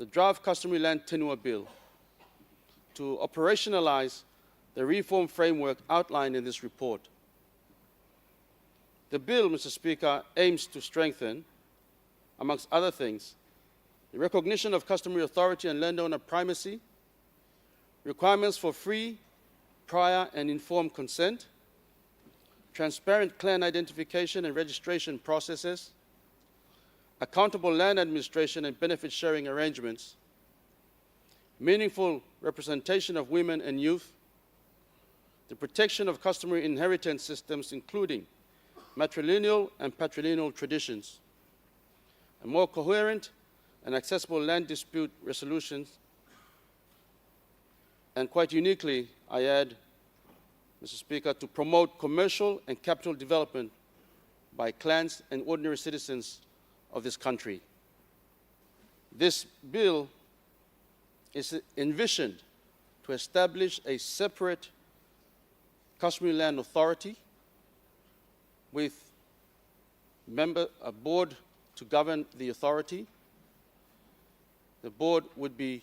the draft Customary Land Tenure Bill to operationalize the reform framework outlined in this report. The bill, Mr. Speaker, aims to strengthen, amongst other things, the recognition of customary authority and landowner primacy, requirements for free, prior, and informed consent, transparent clan identification and registration processes, accountable land administration and benefit sharing arrangements, meaningful representation of women and youth, the protection of customary inheritance systems, including matrilineal and patrilineal traditions, a more coherent and accessible land dispute resolutions, and quite uniquely, I add, Mr. Speaker, to promote commercial and capital development by clans and ordinary citizens of this country. This bill is envisioned to establish a separate customary land authority with a board to govern the authority. The board would be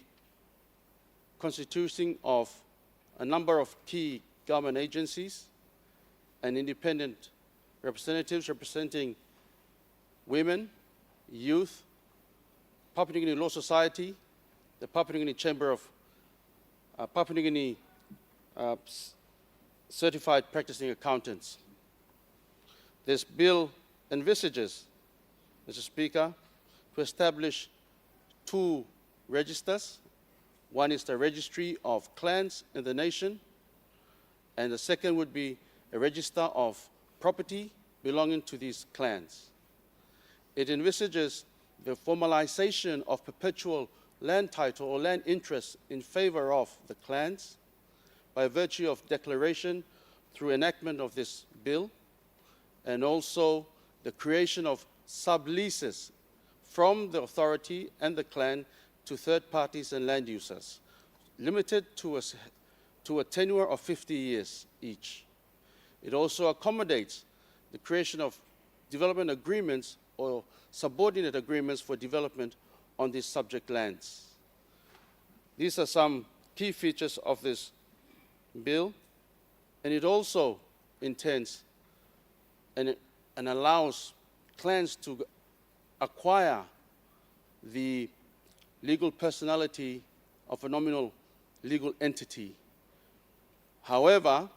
constituting of a number of key government agencies and independent representatives representing women, youth, Papua New Guinea Law Society, the Papua New Guinea Chamber of Papua New Guinea Certified Practicing Accountants. This bill envisages, Mr. Speaker, to establish two registers. One is the Registry of Clans in the nation, and the second would be a register of property belonging to these clans. It envisages the formalization of perpetual land title or land interest in favor of the clans by virtue of declaration through enactment of this bill, and also the creation of subleases from the authority and the clan to third parties and land users, limited to a tenure of 50 years each. It also accommodates the creation of development agreements or subordinate agreements for development on these subject lands. These are some key features of this bill, and it also intends and allows clans to acquire the legal personality of a nominal legal entity. However,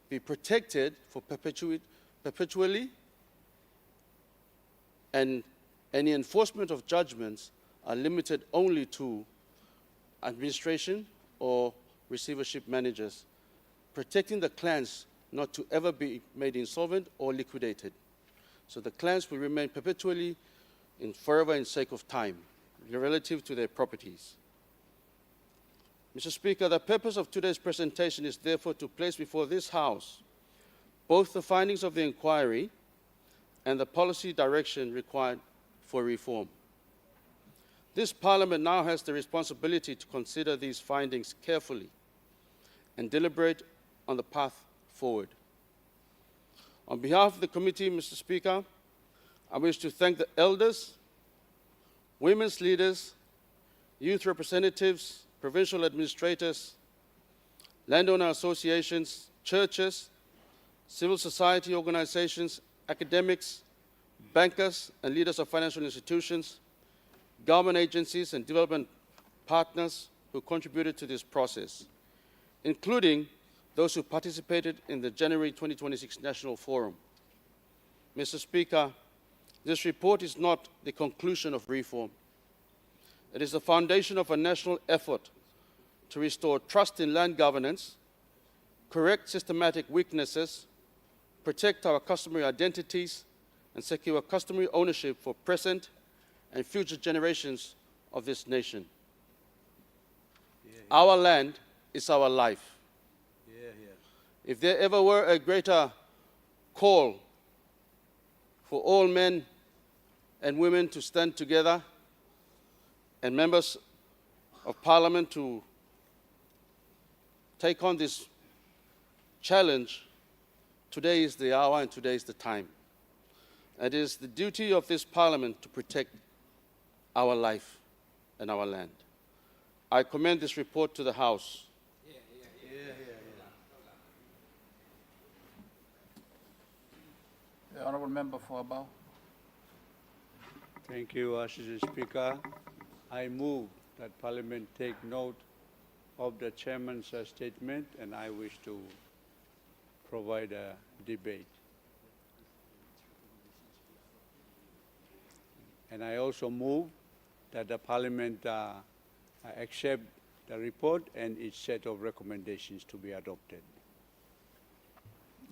be protected for perpetually, and any enforcement of judgments are limited only to administration or receivership managers, protecting the clans not to ever be made insolvent or liquidated. So the clans will remain perpetually forever in sake of time, relative to their properties. Mr. Speaker, the purpose of today's presentation is therefore to place before this House both the findings of the inquiry and the policy direction required for reform. This Parliament now has the responsibility to consider these findings carefully and deliberate on the path forward. On behalf of the committee, Mr. Speaker, I wish to thank the elders, women's leaders, youth representatives, provincial administrators, landowner associations, churches, civil society organizations, academics, bankers, and leaders of financial institutions, government agencies, and development partners who contributed to this process, including those who participated in the January 2026 National Forum. Mr. Speaker, this report is not the conclusion of reform. It is the foundation of a national effort to restore trust in land governance, correct systematic weaknesses, protect our customary identities, and secure customary ownership for present and future generations of this nation. Our land is our life. If there ever were a greater call for all men and women to stand together and members of Parliament to take on this challenge, today is the hour and today is the time. It is the duty of this Parliament to protect our life and our land. I commend this report to the House. The Honourable Member for Abao. Thank you, Assistant Speaker. I move that Parliament take note of the Chairman's statement, and I wish to provide a debate. And I also move that the Parliament accept the report and its set of recommendations to be adopted.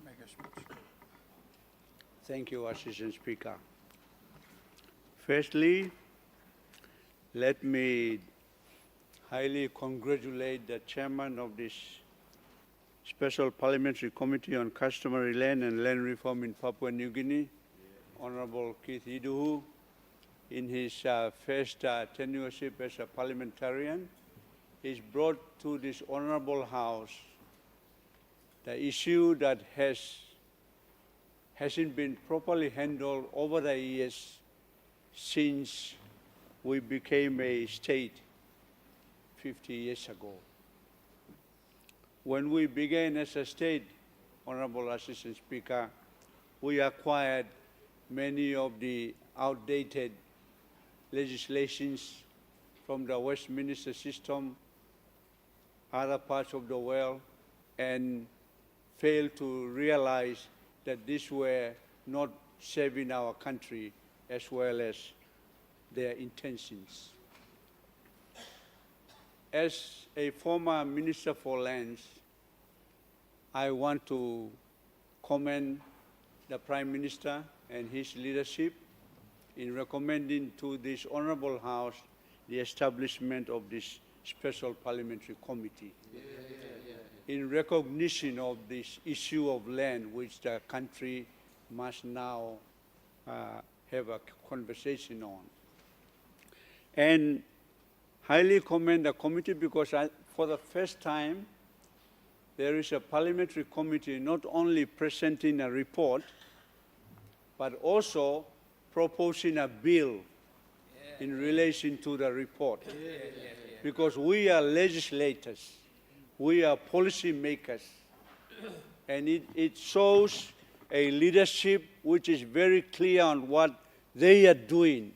Make a speech. Thank you, Assistant Speaker. Firstly, let me highly congratulate the chairman of this Special Parliamentary Committee on Customary Land and Land Reform in Papua New Guinea, Honorable Keith Iduhu, in his first tenureship as a parliamentarian. He's brought to this honorable House the issue that hasn't been properly handled over the years since we became a state 50 years ago. When we began as a state, Honorable Assistant Speaker, we acquired many of the outdated legislations from the Westminster system, other parts of the world, and failed to realize that these were not serving our country as well as their intentions. As a former Minister for Lands, I want to commend the Prime Minister and his leadership in recommending to this Honorable House the establishment of this Special Parliamentary Committee in recognition of this issue of land which the country must now have a conversation on. And highly commend the committee because for the first time, there is a parliamentary committee not only presenting a report, but also proposing a bill in relation to the report. Because we are legislators, we are policy makers, and it shows a leadership which is very clear on what they are doing,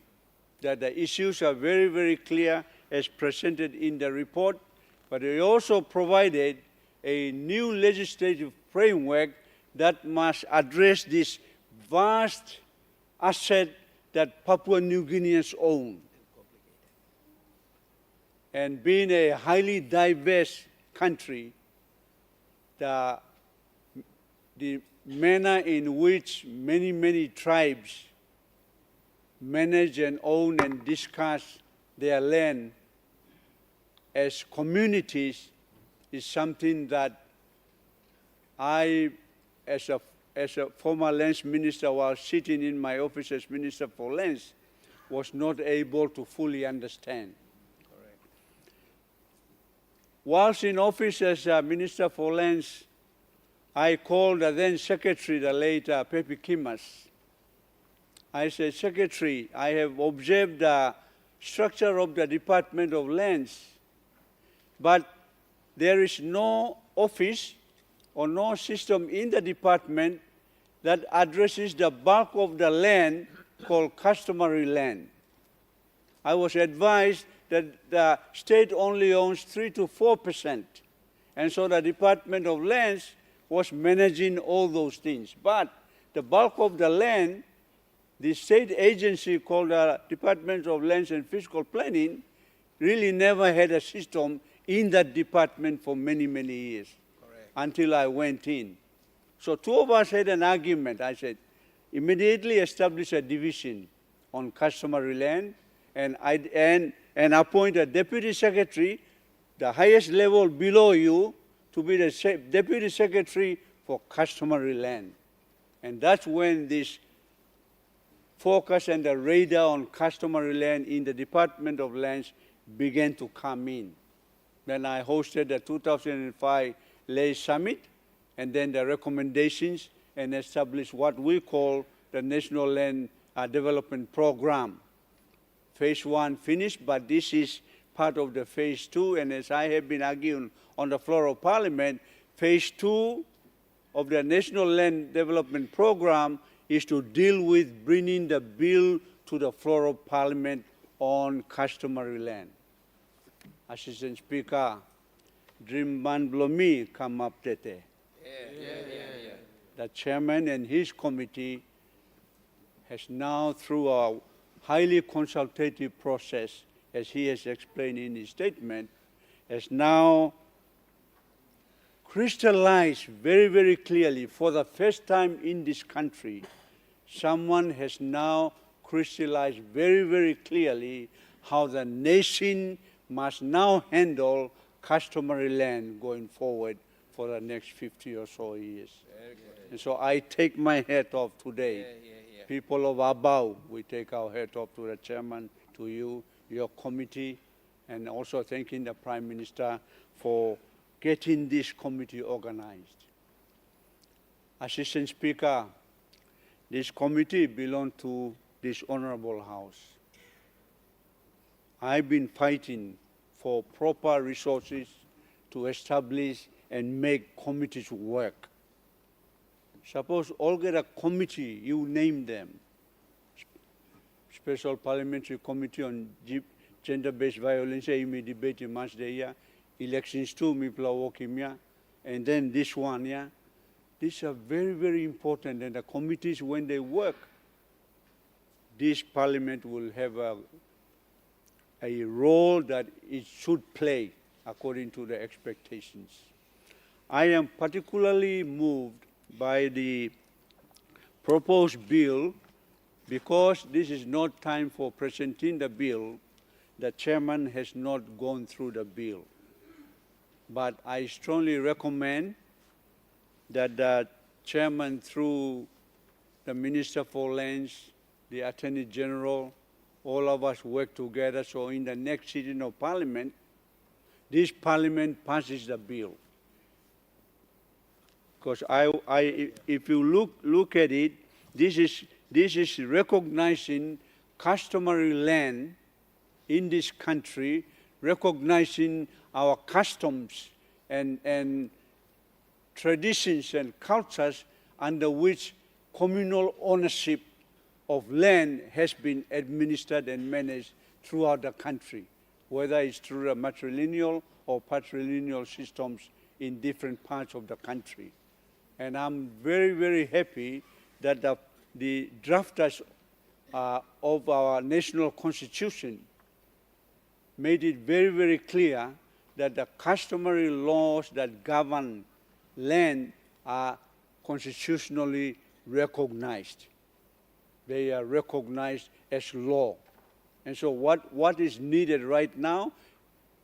that the issues are very, very clear as presented in the report, but they also provided a new legislative framework that must address this vast asset that Papua New Guineans own. And being a highly diverse country, the manner in which many tribes manage and own and discuss their land as communities is something that I, as a former lands minister, while sitting in my office as Minister for Lands, was not able to fully understand. Correct. Whilst in office as Minister for Lands, I called the then Secretary, the late Pepe Kimas. I said, Secretary, I have observed the structure of the Department of Lands, but there is no office or no system in the department that addresses the bulk of the land called customary land. I was advised that the state only owns 3 to 4%, and so the Department of Lands was managing all those things. But the bulk of the land, the state agency called the Department of Lands and Fiscal Planning really never had a system in that department for many years. Correct. Until I went in. So two of us had an argument. I said, immediately establish a division on customary land and appoint a deputy secretary, the highest level below you, to be the deputy secretary for customary land. And that's when this focus and the radar on customary land in the Department of Lands began to come in. Then I hosted the 2005 Lay Summit, and then the recommendations, and established what we call the National Land Development Program. Phase 1 finished, but this is part of the phase 2, and as I have been arguing on the floor of Parliament, phase 2 of the National Land Development Program is to deal with bringing the bill to the floor of Parliament on customary land. Assistant Speaker, Dreamman Blomi come up tete. The chairman and his committee has now, through a highly consultative process, as he has explained in his statement, has now crystallized very, very clearly, for the first time in this country, someone has now crystallized very, very clearly how the nation must now handle customary land going forward for the next 50 or so years. And so I take my hat off today. People of Abau, we take our hat off to the chairman, to you, your committee, and also thanking the Prime Minister for getting this committee organized. Assistant Speaker, this committee belongs to this honorable house. I've been fighting for proper resources to establish and make committees work. Suppose all get a committee, you name them. Special Parliamentary Committee on Gender-Based Violence, you may debate in March day, elections too, and then this one, yeah. These are very, very important, and the committees, when they work, this Parliament will have a role that it should play according to the expectations. I am particularly moved by the proposed bill because this is not time for presenting the bill. The chairman has not gone through the bill. But I strongly recommend that the chairman, through the Minister for Lands, the Attorney General, all of us work together so in the next sitting of Parliament, this Parliament passes the bill. Because if you look at it, this is recognizing customary land in this country, recognizing our customs and traditions and cultures under which communal ownership of land has been administered and managed throughout the country, whether it's through the matrilineal or patrilineal systems in different parts of the country. And I'm very, very happy that the drafters of our national constitution made it very, very clear that the customary laws that govern land are constitutionally recognized. They are recognized as law. And so what is needed right now,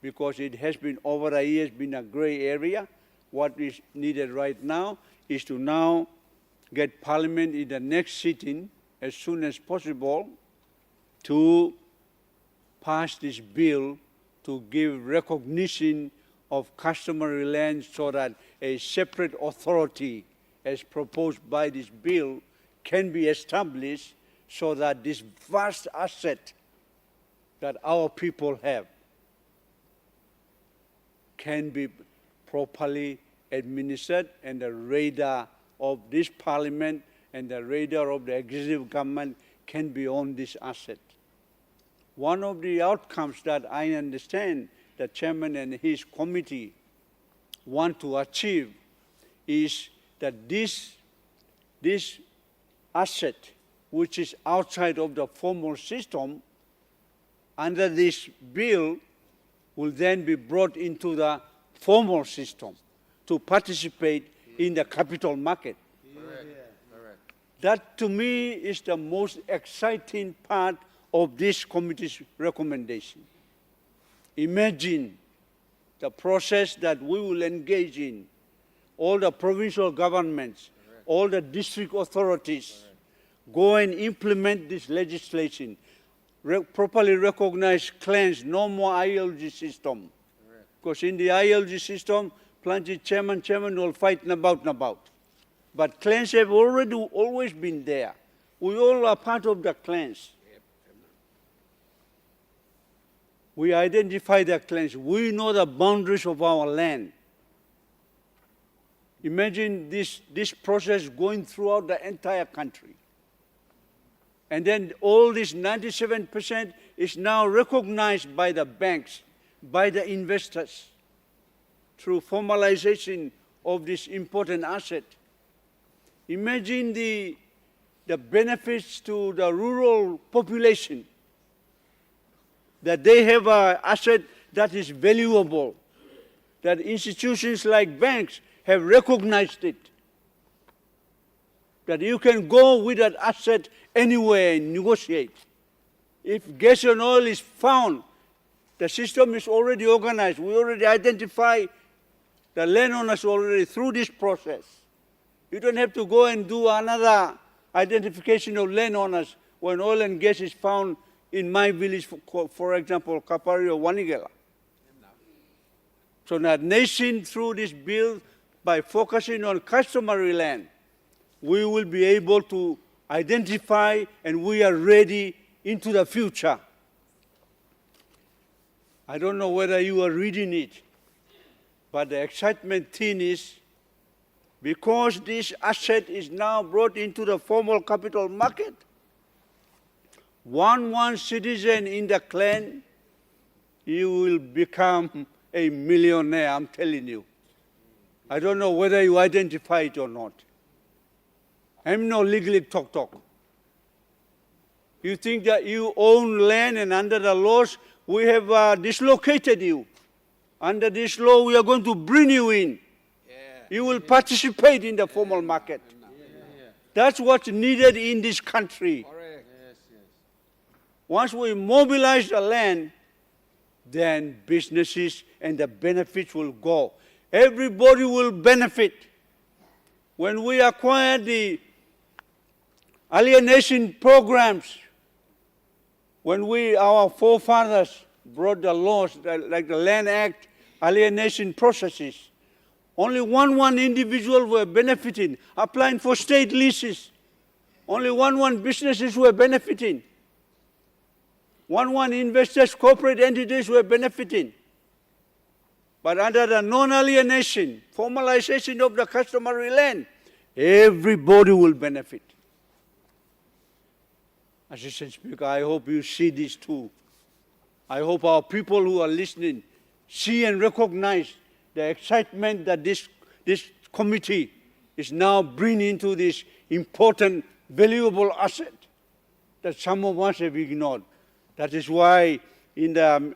because it has been over the years been a gray area, what is needed right now is to now get Parliament in the next sitting as soon as possible to pass this bill to give recognition of customary land so that a separate authority as proposed by this bill can be established so that this vast asset that our people have can be properly administered, and the radar of this Parliament and the radar of the executive government can be on this asset. One of the outcomes that I understand the chairman and his committee want to achieve is that this asset, which is outside of the formal system, under this bill, will then be brought into the formal system to participate in the capital market. Correct. That, to me, is the most exciting part of this committee's recommendation. Imagine the process that we will engage in, all the provincial governments, all the district authorities, go and implement this legislation, properly recognize clans, no more ILG system. Because in the ILG system, plenty chairman will fight about. But clans have always been there. We all are part of the clans. We identify the clans. We know the boundaries of our land. Imagine this process going throughout the entire country. And then all this 97% is now recognized by the banks, by the investors, through formalization of this important asset. Imagine the benefits to the rural population, that they have an asset that is valuable, that institutions like banks have recognized it, that you can go with that asset anywhere and negotiate. If gas and oil is found, the system is already organized. We already identify the landowners already through this process. You don't have to go and do another identification of landowners when oil and gas is found in my village, for example, Kapari or Wanigela. So the nation, through this bill, by focusing on customary land, we will be able to identify, and we are ready into the future. I don't know whether you are reading it, but the excitement thing is, because this asset is now brought into the formal capital market, one citizen in the clan, you will become a millionaire, I'm telling you. I don't know whether you identify it or not. I'm not legally talk. You think that you own land, and under the laws, we have dislocated you. Under this law, we are going to bring you in. You will participate in the formal market. That's what's needed in this country. Once we mobilize the land, then businesses and the benefits will go. Everybody will benefit. When we acquire the alienation programs, when our forefathers brought the laws, like the Land Act, alienation processes, only one individual were benefiting, applying for state leases. Only one businesses were benefiting. One investors, corporate entities were benefiting. But under the non-alienation, formalization of the customary land, everybody will benefit. Assistant Speaker, I hope you see this too. I hope our people who are listening see and recognize the excitement that this committee is now bringing to this important, valuable asset that some of us have ignored. That is why in the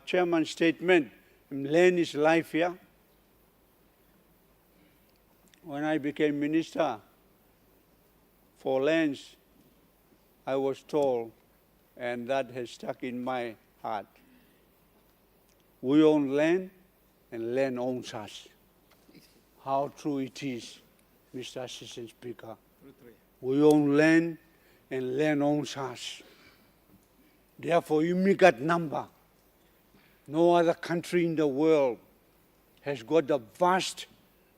chairman's statement, land is life here. When I became minister for lands, I was told, and that has stuck in my heart, we own land and land owns us. How true it is, Mr. Assistant Speaker. We own land and land owns us. Therefore, you make that number. No other country in the world has got the vast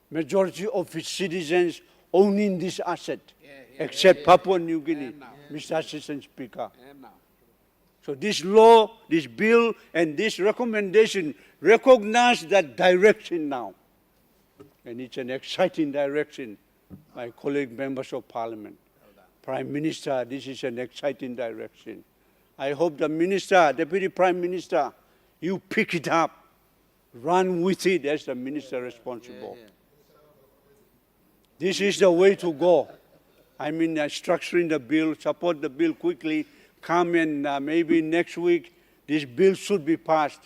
majority of its citizens owning this asset, except Papua New Guinea, Mr. Assistant Speaker. So this law, this bill, and this recommendation recognize that direction now. And it's an exciting direction, my colleague members of Parliament. Prime Minister, this is an exciting direction. I hope the Minister, Deputy Prime Minister, you pick it up, run with it as the Minister responsible. This is the way to go. I mean, structuring the bill, support the bill quickly, come and maybe next week, this bill should be passed.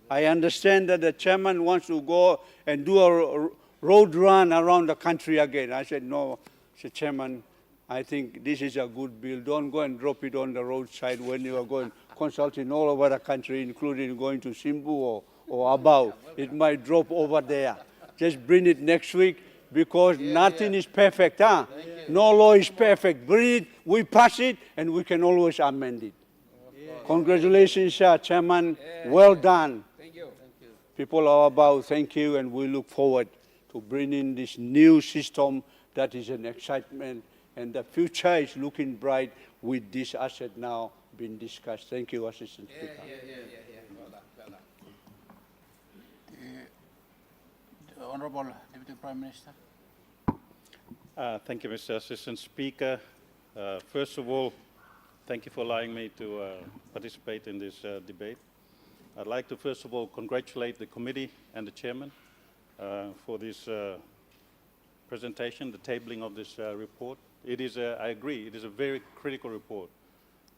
I understand that the chairman wants to go and do a road run around the country again. I said, no, Mr. Chairman, I think this is a good bill. Don't go and drop it on the roadside when you are going consulting all over the country, including going to Simbu or Abau. It might drop over there. Just bring it next week, because nothing is perfect. Huh? No law is perfect. Bring it, we pass it, and we can always amend it. Congratulations, Chairman. Well done. Thank you. People are about, thank you, and we look forward to bringing this new system that is an excitement, and the future is looking bright with this asset now being discussed. Thank you, Assistant Speaker. Well done. Honourable Deputy Prime Minister. Thank you, Mr. Assistant Speaker. First of all, thank you for allowing me to participate in this debate. I'd like to first of all congratulate the committee and the chairman for this presentation, the tabling of this report. It is, I agree, it is a very critical report.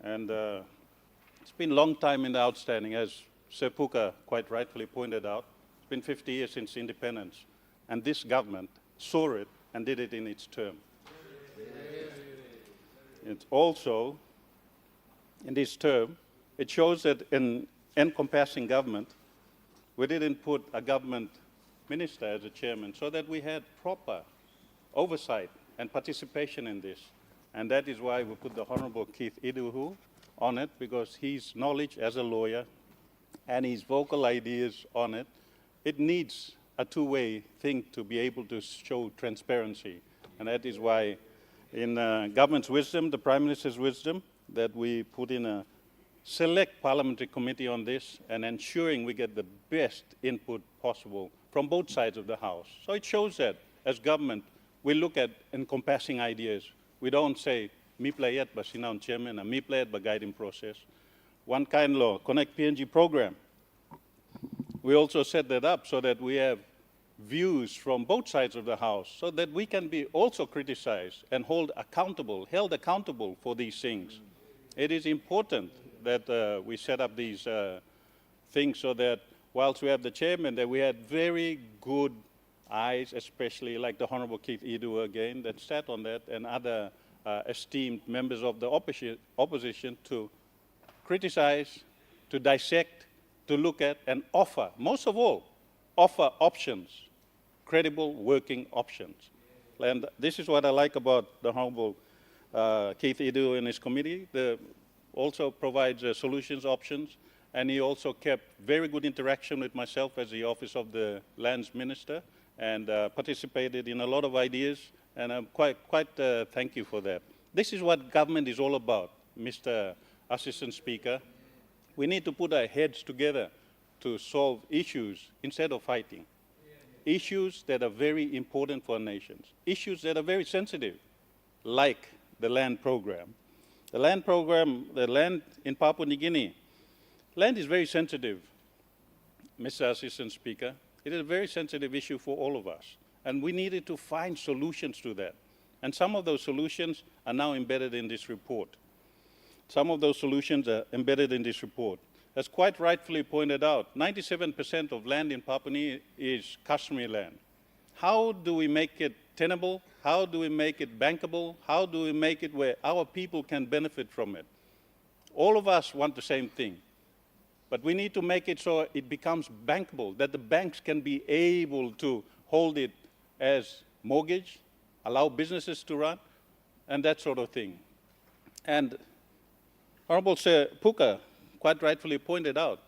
And it's been a long time in the outstanding, as Sir Puka quite rightfully pointed out. It's been 50 years since independence, and this government saw it and did it in its term. It's also, in this term, it shows that in encompassing government, we didn't put a government minister as a chairman, so that we had proper oversight and participation in this. And that is why we put the Honourable Keith Iduhu on it, because his knowledge as a lawyer and his vocal ideas on it, it needs a two-way thing to be able to show transparency. And that is why in government's wisdom, the Prime Minister's wisdom, that we put in a select parliamentary committee on this and ensuring we get the best input possible from both sides of the House. So it shows that as government, we look at encompassing ideas. We don't say, me play it, but sinaun chairman, and me play it, but guiding process. One kind law, Connect PNG program. We also set that up so that we have views from both sides of the House, so that we can be also criticized and held accountable for these things. It is important that we set up these things so that whilst we have the chairman, that we had very good eyes, especially like the Honourable Keith Iduhu again, that sat on that, and other esteemed members of the opposition to criticize, to dissect, to look at, and offer, most of all, offer options, credible working options. And this is what I like about the Honourable Keith Iduhu and his committee. Also provides solutions, options, and he also kept very good interaction with myself as the Office of the Lands Minister, and participated in a lot of ideas, and I'm quite thank you for that. This is what government is all about, Mr. Assistant Speaker. We need to put our heads together to solve issues instead of fighting. Issues that are very important for our nations, issues that are very sensitive, like the land program. The land program, the land in Papua New Guinea, land is very sensitive, Mr. Assistant Speaker. It is a very sensitive issue for all of us, and we needed to find solutions to that. And some of those solutions are now embedded in this report. Some of those solutions are embedded in this report. As quite rightfully pointed out, 97% of land in Papua New Guinea is customary land. How do we make it tenable? How do we make it bankable? How do we make it where our people can benefit from it? All of us want the same thing, but we need to make it so it becomes bankable, that the banks can be able to hold it as mortgage, allow businesses to run, and that sort of thing. And Honourable Sir Puka quite rightfully pointed out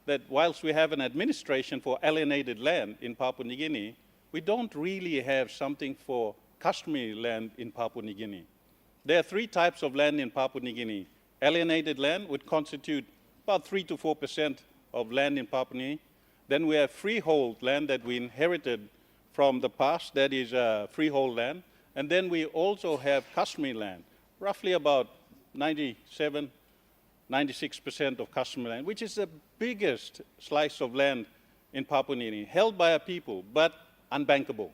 that whilst we have an administration for alienated land in Papua New Guinea, we don't really have something for customary land in Papua New Guinea. There are three types of land in Papua New Guinea. Alienated land would constitute about 3 to 4% of land in Papua New Guinea. Then we have freehold land that we inherited from the past, that is freehold land. And then we also have customary land, roughly about 96% of customary land, which is the biggest slice of land in Papua New Guinea, held by our people, but unbankable.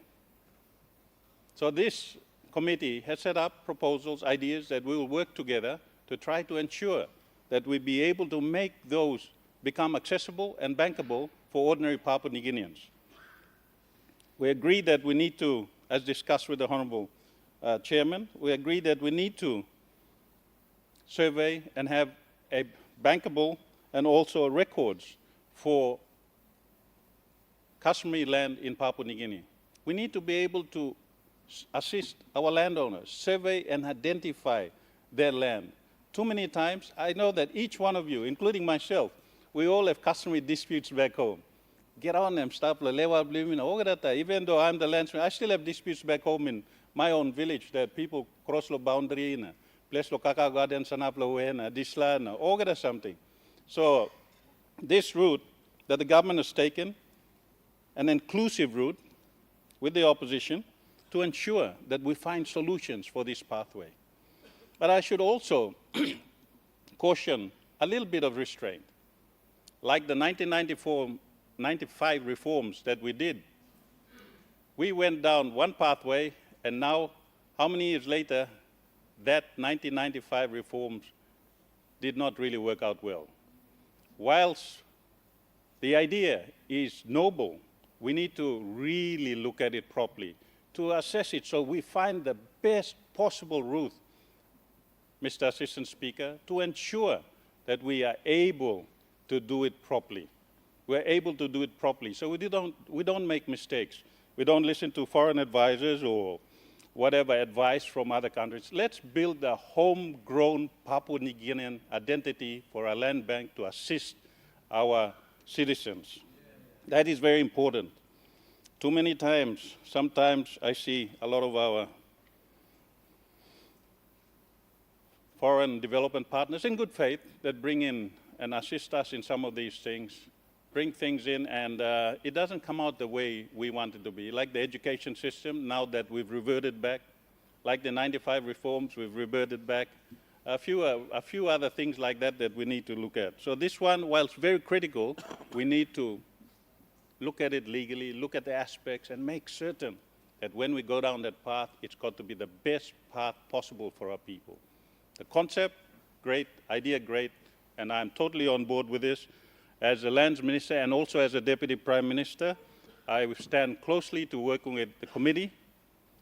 So this committee has set up proposals, ideas that we will work together to try to ensure that we be able to make those become accessible and bankable for ordinary Papua New Guineans. We agree that we need to, as discussed with the Honourable Chairman, we agree that we need to survey and have a bankable and also records for customary land in Papua New Guinea. We need to be able to assist our landowners, survey and identify their land. Too many times, I know that each one of you, including myself, we all have customary disputes back home. Get on them, stop, even though I'm the landsman, I still have disputes back home in my own village that people cross the boundary, place lo kaka garden sanapla wena, disla, or something. So this route that the government has taken, an inclusive route, with the opposition to ensure that we find solutions for this pathway. But I should also caution a little bit of restraint. Like the 1994-95 reforms that we did, we went down one pathway, and now, how many years later, that 1995 reforms did not really work out well. Whilst the idea is noble, we need to really look at it properly, to assess it so we find the best possible route, Mr. Assistant Speaker, to ensure that we are able to do it properly. We're able to do it properly, so we don't make mistakes. We don't listen to foreign advisors or whatever advice from other countries. Let's build a homegrown Papua New Guinean identity for our land bank to assist our citizens. That is very important. Too many times, sometimes I see a lot of our foreign development partners in good faith that bring in and assist us in some of these things, bring things in, and it doesn't come out the way we want it to be. Like the education system, now that we've reverted back, like the 95 reforms, we've reverted back. A few other things like that that we need to look at. So this one, whilst very critical, we need to look at it legally, look at the aspects, and make certain that when we go down that path, it's got to be the best path possible for our people. The concept, great, idea, great, and I'm totally on board with this. As a lands minister and also as a deputy prime minister, I stand closely to working with the committee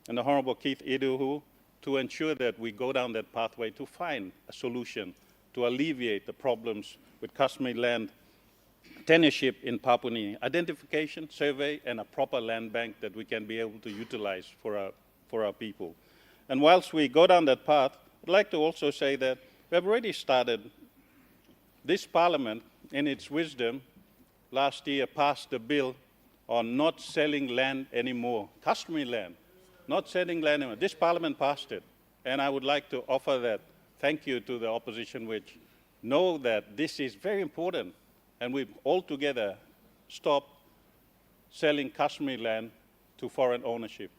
and the Honorable Keith Iduhu to ensure that we go down that pathway to find a solution to alleviate the problems with customary land tenureship in Papua New Guinea, identification, survey, and a proper land bank that we can be able to utilize for our people. And whilst we go down that path, I'd like to also say that we have already started. This Parliament, in its wisdom, last year passed a bill on not selling land anymore, customary land, not selling land anymore. This Parliament passed it, and I would like to offer that thank you to the opposition, which know that this is very important, and we've all together stopped selling customary land to foreign ownership.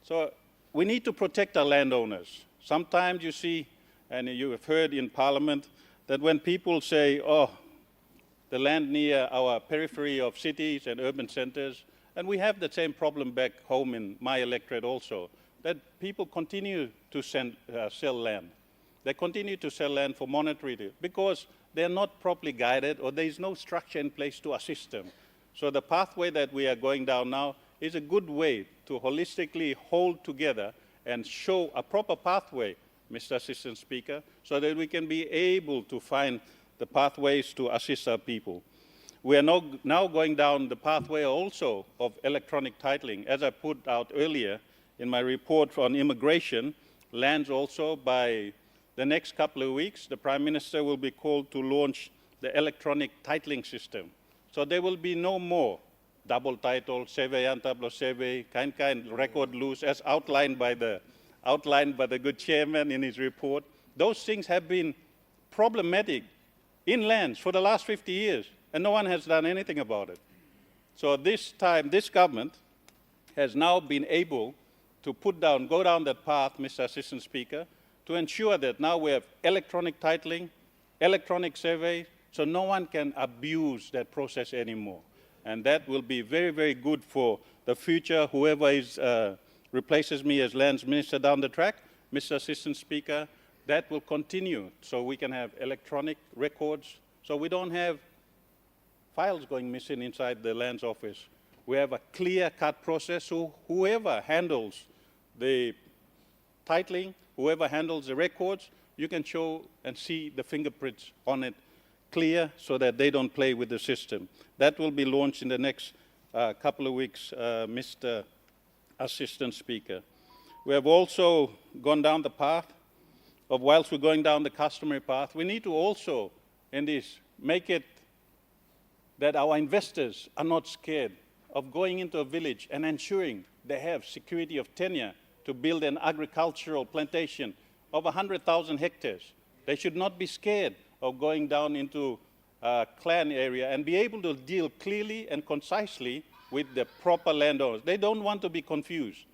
So we need to protect our landowners. Sometimes you see, and you have heard in Parliament, that when people say, oh, the land near our periphery of cities and urban centers, and we have the same problem back home in my electorate also, that people continue to sell land. They continue to sell land for monetary, because they're not properly guided or there is no structure in place to assist them. So the pathway that we are going down now is a good way to holistically hold together and show a proper pathway, Mr. Assistant Speaker, so that we can be able to find the pathways to assist our people. We are now going down the pathway also of electronic titling. As I put out earlier in my report on immigration, lands also by the next couple of weeks, the Prime Minister will be called to launch the electronic titling system. So there will be no more double title, survey tablo survey, kind record loose, as outlined by the good chairman in his report. Those things have been problematic in lands for the last 50 years, and no one has done anything about it. So this time, this government has now been able to go down that path, Mr. Assistant Speaker, to ensure that now we have electronic titling, electronic survey, so no one can abuse that process anymore. And that will be very, very good for the future, whoever replaces me as lands minister down the track, Mr. Assistant Speaker. That will continue, so we can have electronic records, so we don't have files going missing inside the lands office. We have a clear-cut process, so whoever handles the titling, whoever handles the records, you can show and see the fingerprints on it clear so that they don't play with the system. That will be launched in the next couple of weeks, Mr. Assistant Speaker. We have also gone down the path of, whilst we're going down the customary path, we need to also, in this, make it that our investors are not scared of going into a village and ensuring they have security of tenure to build an agricultural plantation of 100,000 hectares. They should not be scared of going down into clan area and be able to deal clearly and concisely with the proper landowners. They don't want to be confused.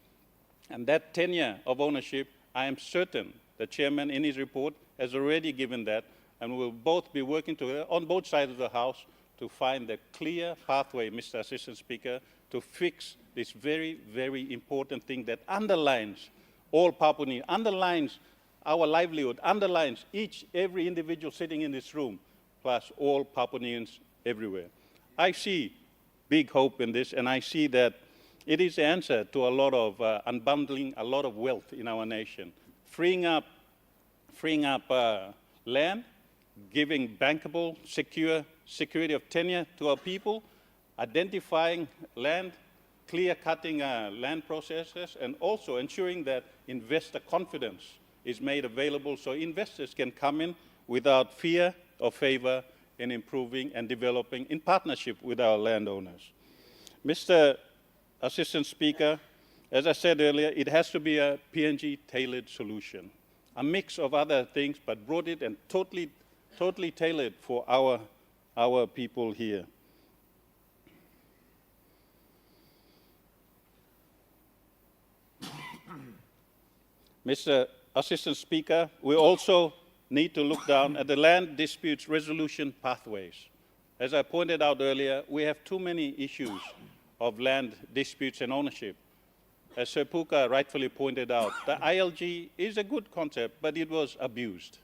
And that tenure of ownership, I am certain the chairman in his report has already given that, and we'll both be working together on both sides of the House to find the clear pathway, Mr. Assistant Speaker, to fix this very, very important thing that underlines all Papua New Guinea, underlines our livelihood, underlines every individual sitting in this room, plus all Papua New Guineans everywhere. I see big hope in this, and I see that it is the answer to a lot of unbundling a lot of wealth in our nation, freeing up land, giving bankable, secure security of tenure to our people, identifying land, clear-cutting land processes, and also ensuring that investor confidence is made available so investors can come in without fear or favor in improving and developing in partnership with our landowners. Mr. Assistant Speaker, as I said earlier, it has to be a PNG-tailored solution, a mix of other things, but brought it and totally tailored for our people here. Mr. Assistant Speaker, we also need to look down at the land disputes resolution pathways. As I pointed out earlier, we have too many issues of land disputes and ownership. As Sir Puka rightfully pointed out, the ILG is a good concept, but it was abused.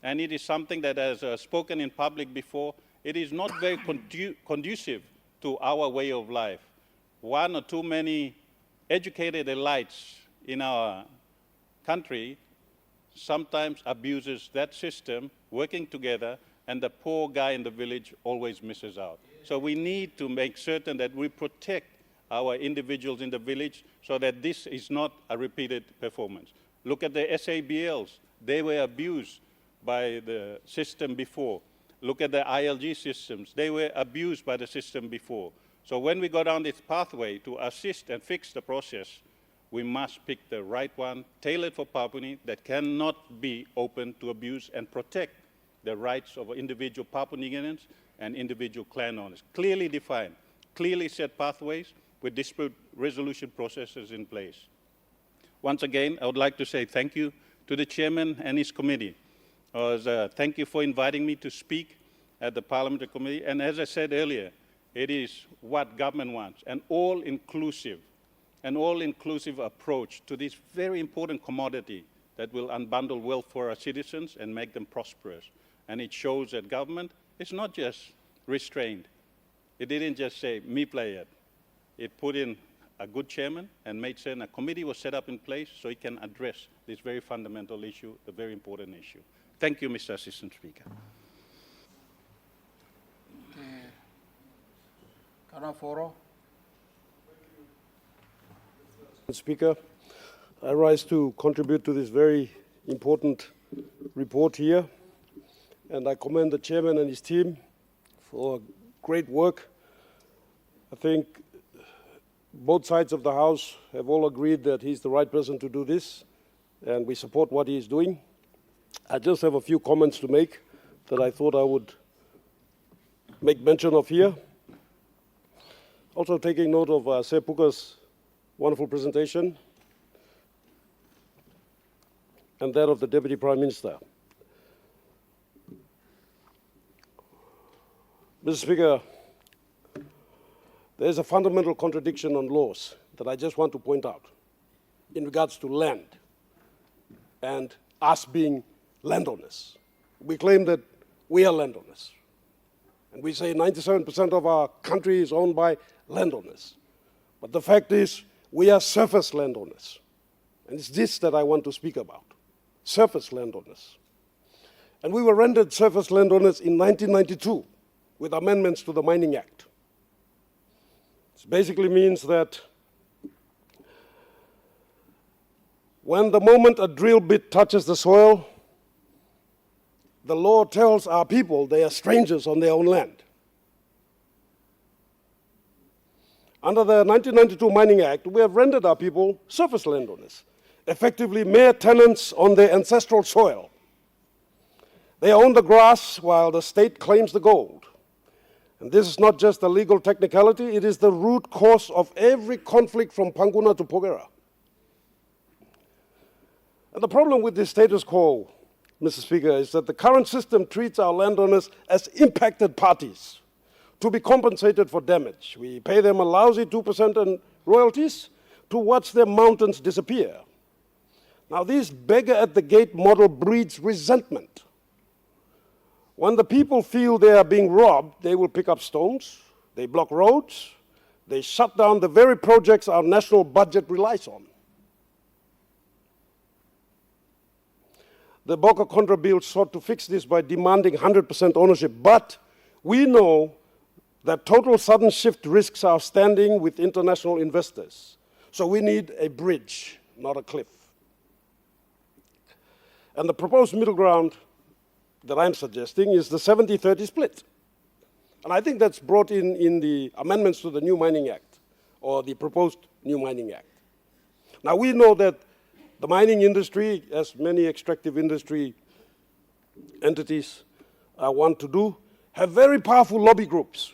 And it is something that, as spoken in public before, it is not very conducive to our way of life. One or too many educated elites in our country sometimes abuses that system, working together, and the poor guy in the village always misses out. So we need to make certain that we protect our individuals in the village so that this is not a repeated performance. Look at the SABLs. They were abused by the system before. Look at the ILG systems. They were abused by the system before. So when we go down this pathway to assist and fix the process, we must pick the right one, tailored for Papua New Guinea, that cannot be open to abuse and protect the rights of individual Papua New Guineans and individual clan owners. Clearly defined, clearly set pathways with dispute resolution processes in place. Once again, I would like to say thank you to the chairman and his committee. Thank you for inviting me to speak at the Parliamentary Committee. And as I said earlier, it is what government wants, an all-inclusive approach to this very important commodity that will unbundle wealth for our citizens and make them prosperous. And it shows that government is not just restrained. It didn't just say, me play it. It put in a good chairman and made certain a committee was set up in place so it can address this very fundamental issue, the very important issue. Thank you, Mr. Assistant Speaker. Speaker, I rise to contribute to this very important report here, and I commend the chairman and his team for great work. I think both sides of the House have all agreed that he's the right person to do this, and we support what he is doing. I just have a few comments to make that I thought I would make mention of here. Also taking note of Sir Puka's wonderful presentation and that of the Deputy Prime Minister. Mr. Speaker, there is a fundamental contradiction on laws that I just want to point out in regards to land and us being landowners. We claim that we are landowners. And we say 97% of our country is owned by landowners. But the fact is, we are surface landowners. And it's this that I want to speak about, surface landowners. And we were rendered surface landowners in 1992 with amendments to the Mining Act. This basically means that when the moment a drill bit touches the soil, the law tells our people they are strangers on their own land. Under the 1992 Mining Act, we have rendered our people surface landowners, effectively mere tenants on their ancestral soil. They own the grass while the state claims the gold. And this is not just a legal technicality, it is the root cause of every conflict from Panguna to Pogera. And the problem with this status quo, Mr. Speaker, is that the current system treats our landowners as impacted parties to be compensated for damage. We pay them a lousy 2% in royalties to watch their mountains disappear. Now, this beggar-at-the-gate model breeds resentment. When the people feel they are being robbed, they will pick up stones, they block roads, they shut down the very projects our national budget relies on. The Boca Contra Bill sought to fix this by demanding 100% ownership, but we know that total sudden shift risks our standing with international investors. So we need a bridge, not a cliff. And the proposed middle ground that I'm suggesting is the 70-30 split. And I think that's brought in the amendments to the New Mining Act, or the proposed New Mining Act. Now, we know that the mining industry, as many extractive industry entities want to do, have very powerful lobby groups,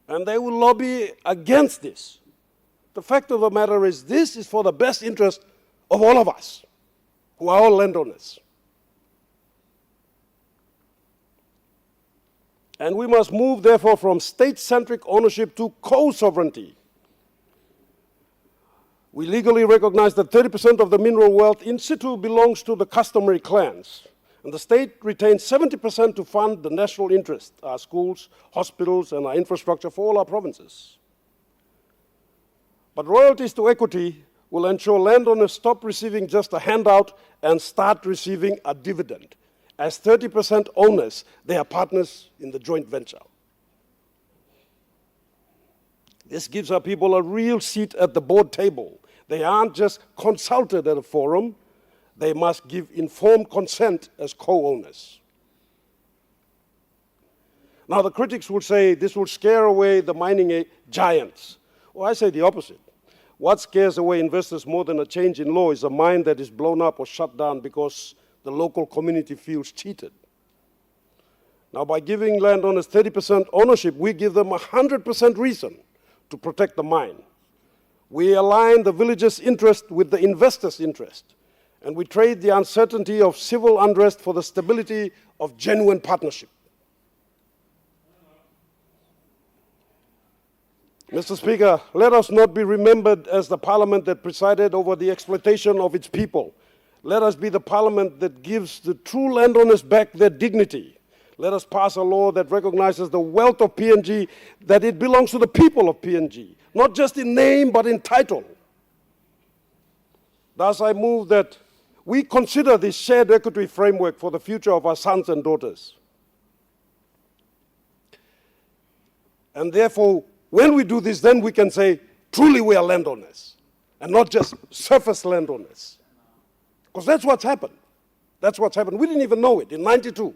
and they will lobby against this. The fact of the matter is this is for the best interest of all of us, who are all landowners. And we must move, therefore, from state-centric ownership to co-sovereignty. We legally recognize that 30% of the mineral wealth in situ belongs to the customary clans, and the state retains 70% to fund the national interest, our schools, hospitals, and our infrastructure for all our provinces. But royalties to equity will ensure landowners stop receiving just a handout and start receiving a dividend. As 30% owners, they are partners in the joint venture. This gives our people a real seat at the board table. They aren't just consulted at a forum, they must give informed consent as co-owners. Now, the critics will say this will scare away the mining giants. Well, I say the opposite. What scares away investors more than a change in law is a mine that is blown up or shut down because the local community feels cheated. Now, by giving landowners 30% ownership, we give them 100% reason to protect the mine. We align the village's interest with the investor's interest, and we trade the uncertainty of civil unrest for the stability of genuine partnership. Mr. Speaker, let us not be remembered as the parliament that presided over the exploitation of its people. Let us be the parliament that gives the true landowners back their dignity. Let us pass a law that recognizes the wealth of PNG, that it belongs to the people of PNG, not just in name, but in title. Thus, I move that we consider this shared equity framework for the future of our sons and daughters. And therefore, when we do this, then we can say, truly we are landowners, and not just surface landowners. Because that's what's happened. That's what's happened. We didn't even know it in '92.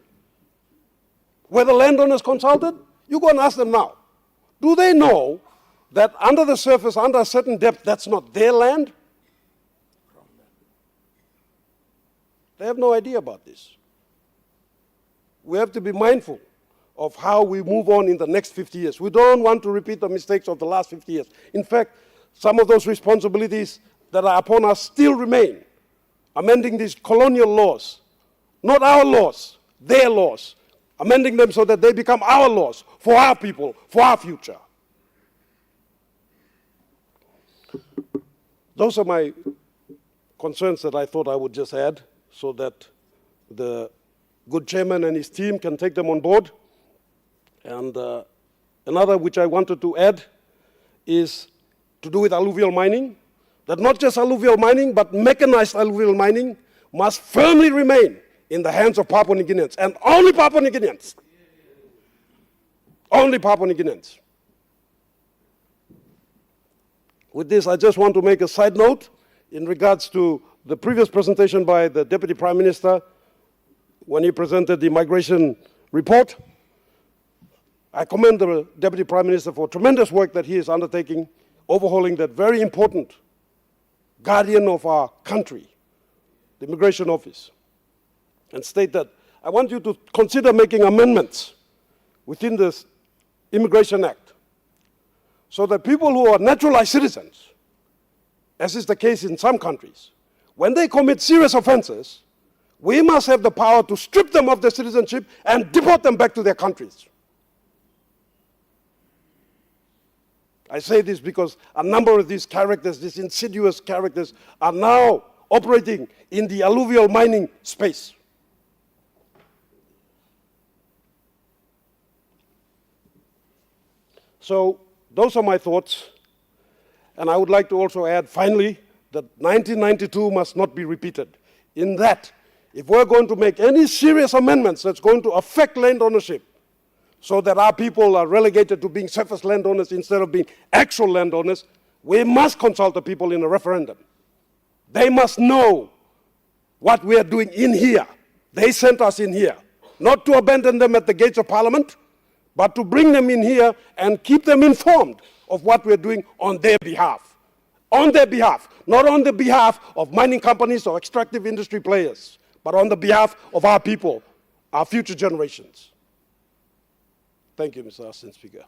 Were the landowners consulted? You go and ask them now. Do they know that under the surface, under a certain depth, that's not their land? They have no idea about this. We have to be mindful of how we move on in the next 50 years. We don't want to repeat the mistakes of the last 50 years. In fact, some of those responsibilities that are upon us still remain. Amending these colonial laws, not our laws, their laws, amending them so that they become our laws for our people, for our future. Those are my concerns that I thought I would just add so that the good chairman and his team can take them on board. And another which I wanted to add is to do with alluvial mining, that not just alluvial mining, but mechanized alluvial mining must firmly remain in the hands of Papua New Guineans, and only Papua New Guineans. Only Papua New Guineans. With this, I just want to make a side note in regards to the previous presentation by the Deputy Prime Minister when he presented the migration report. I commend the Deputy Prime Minister for tremendous work that he is undertaking, overhauling that very important guardian of our country, the Immigration Office, and state that I want you to consider making amendments within this Immigration Act, so that people who are naturalized citizens, as is the case in some countries, when they commit serious offenses, we must have the power to strip them of their citizenship and deport them back to their countries. I say this because a number of these characters, these insidious characters, are now operating in the alluvial mining space. So those are my thoughts. And I would like to also add, finally, that 1992 must not be repeated. In that, if we're going to make any serious amendments that's going to affect land ownership, so that our people are relegated to being surface landowners instead of being actual landowners, we must consult the people in a referendum. They must know what we are doing in here. They sent us in here, not to abandon them at the gates of Parliament, but to bring them in here and keep them informed of what we're doing on their behalf. On their behalf, not on the behalf of mining companies or extractive industry players, but on the behalf of our people, our future generations. Thank you, Mr. Assistant Speaker.